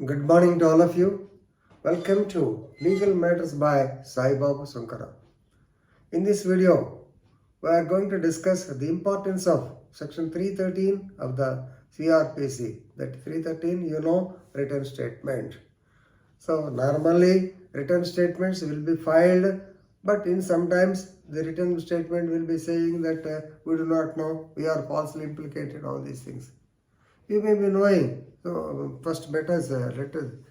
Good morning to all of you. Welcome to Legal Matters by Sai Babu Sankara. In this video, we are going to discuss the importance of Section 313 of the Cr.P.C. That 313, written statement. So normally written statements will be filed, but in sometimes the written statement will be saying that we do not know, we are falsely implicated, all these things. You may be knowing. So first matters written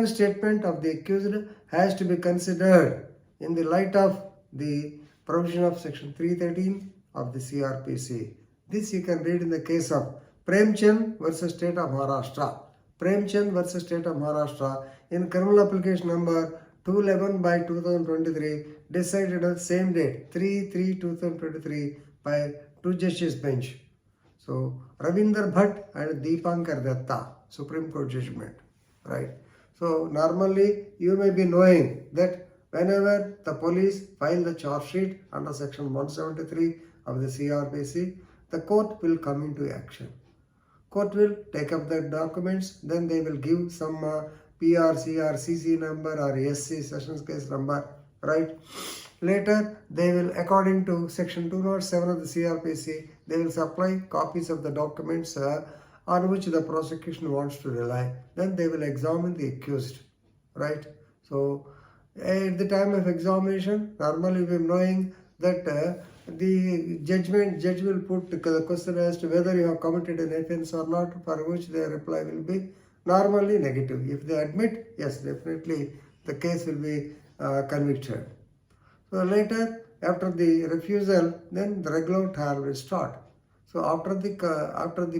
statement of the accused has to be considered in the light of the provision of section 313 of the Cr.P.C. This you can read in the case of Premchand versus State of Maharashtra. Premchand versus State of Maharashtra in criminal application number 211 by 2023, decided on the same date 3/3/2023 by two judges bench. So Ravinder Bhatt and Deepankar Datta, Supreme Court judgment, right? So normally you may be knowing that whenever the police file the charge sheet under section 173 of the Cr.P.C, the court will come into action. Court will take up the documents, then they will give some PRC or CC number or SC sessions case number, right? Later, they will, according to section 207 of the Cr.P.C, they will supply copies of the documents on which the prosecution wants to rely. Then they will examine the accused, right? So, at the time of examination, normally we are knowing that the judge will put the question as to whether you have committed an offense or not, for which their reply will be normally negative. If they admit, yes, definitely the case will be convicted. So later, after the refusal, then the regular trial will start. So after the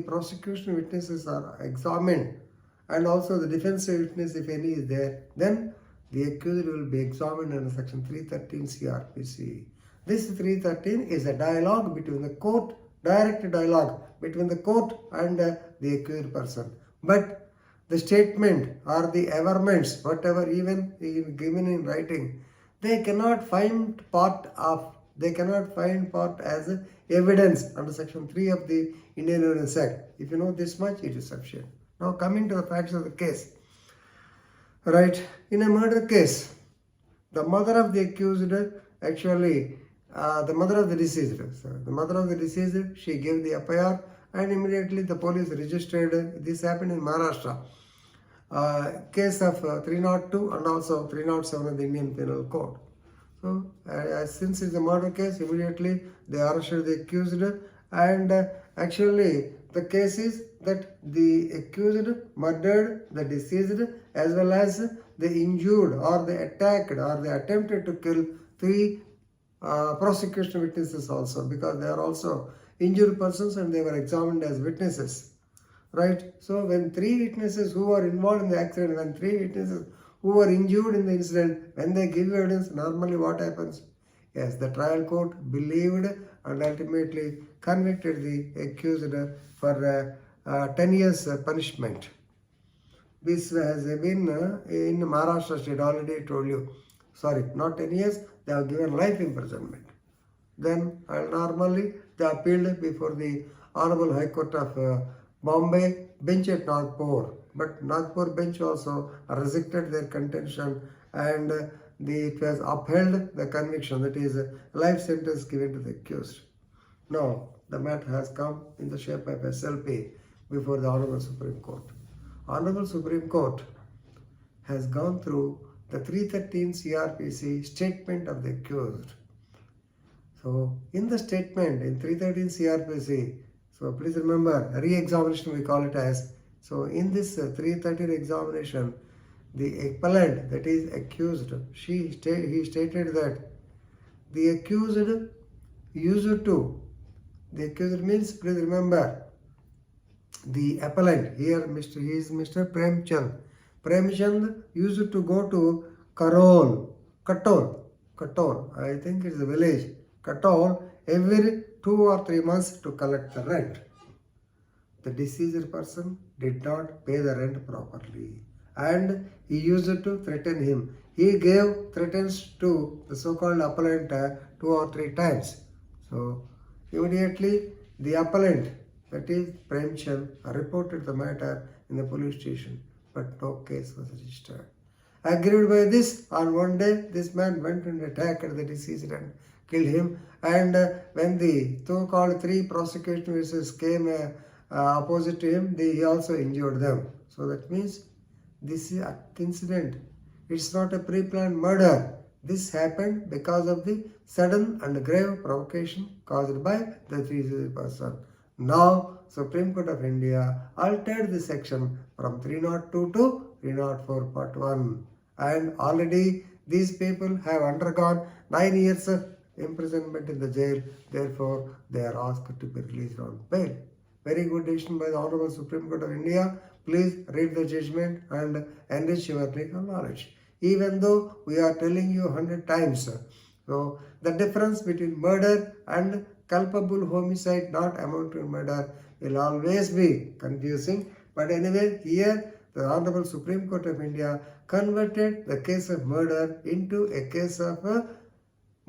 prosecution witnesses are examined, and also the defense witness, if any, is there, then the accused will be examined under section 313 Cr.P.C. This 313 is a dialogue between the court, direct dialogue between the court and the accused person. But the statement or the averments, whatever even given in writing, they cannot find part as evidence under section 3 of the Indian Evidence Act. If you know this much, it is sufficient. Now coming to the facts of the case. Right, in a murder case, the mother of the accused the mother of the deceased, she gave the FIR, and immediately the police registered. This happened in Maharashtra. Case of 302 and also 307 of the Indian Penal Code. So, since it's a murder case, immediately they arrested the accused, and actually the case is that the accused murdered the deceased as well as the injured or the attacked or they attempted to kill three prosecution witnesses also, because they are also injured persons and they were examined as witnesses. Right? So when three witnesses who were involved in the accident, when three witnesses who were injured in the incident, when they give evidence, normally what happens? Yes, the trial court believed and ultimately convicted the accused for 10 years punishment. This has been in Maharashtra state, already told you. Sorry, not 10 years, they have given life imprisonment. Then normally they appealed before the Honorable High Court of Bombay bench at Nagpur, but Nagpur bench also rejected their contention, and it was upheld the conviction, that is life sentence given to the accused. Now the matter has come in the shape of SLP before the Honorable Supreme Court. Honorable Supreme Court has gone through the 313 Cr.P.C. statement of the accused. So in the statement in 313 Cr.P.C, so please remember, re-examination we call it as. So in this 313 examination, the appellant, that is accused, he stated that the accused means, please remember, the appellant here, he is Mr. Premchand. Premchand used to go to Katol, I think it's a village, Katol, every 2 or 3 months to collect the rent. The deceased person did not pay the rent properly, and he used to threaten him. He gave threats to the so-called appellant 2 or 3 times. So immediately the appellant, that is Premchand, reported the matter in the police station. but no case was registered. Aggrieved by this, on one day, this man went and attacked the deceased and killed him. And when the so-called 3 prosecution witnesses came opposite to him, he also injured them. So that means this is an incident. It's not a pre-planned murder. This happened because of the sudden and grave provocation caused by the deceased person. Now, Supreme Court of India altered the section from 302 to 304 Part 1. And already these people have undergone 9 years of imprisonment in the jail. Therefore, they are asked to be released on bail. Very good decision by the Honorable Supreme Court of India. Please read the judgment and enrich your legal knowledge. Even though we are telling you 100 times. So, the difference between murder and culpable homicide not amount to murder will always be confusing. But anyway, here the Honorable Supreme Court of India converted the case of murder into a case of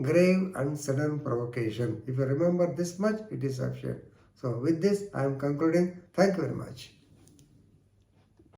grave and sudden provocation. If you remember this much, it is sufficient. So with this, I am concluding. Thank you very much.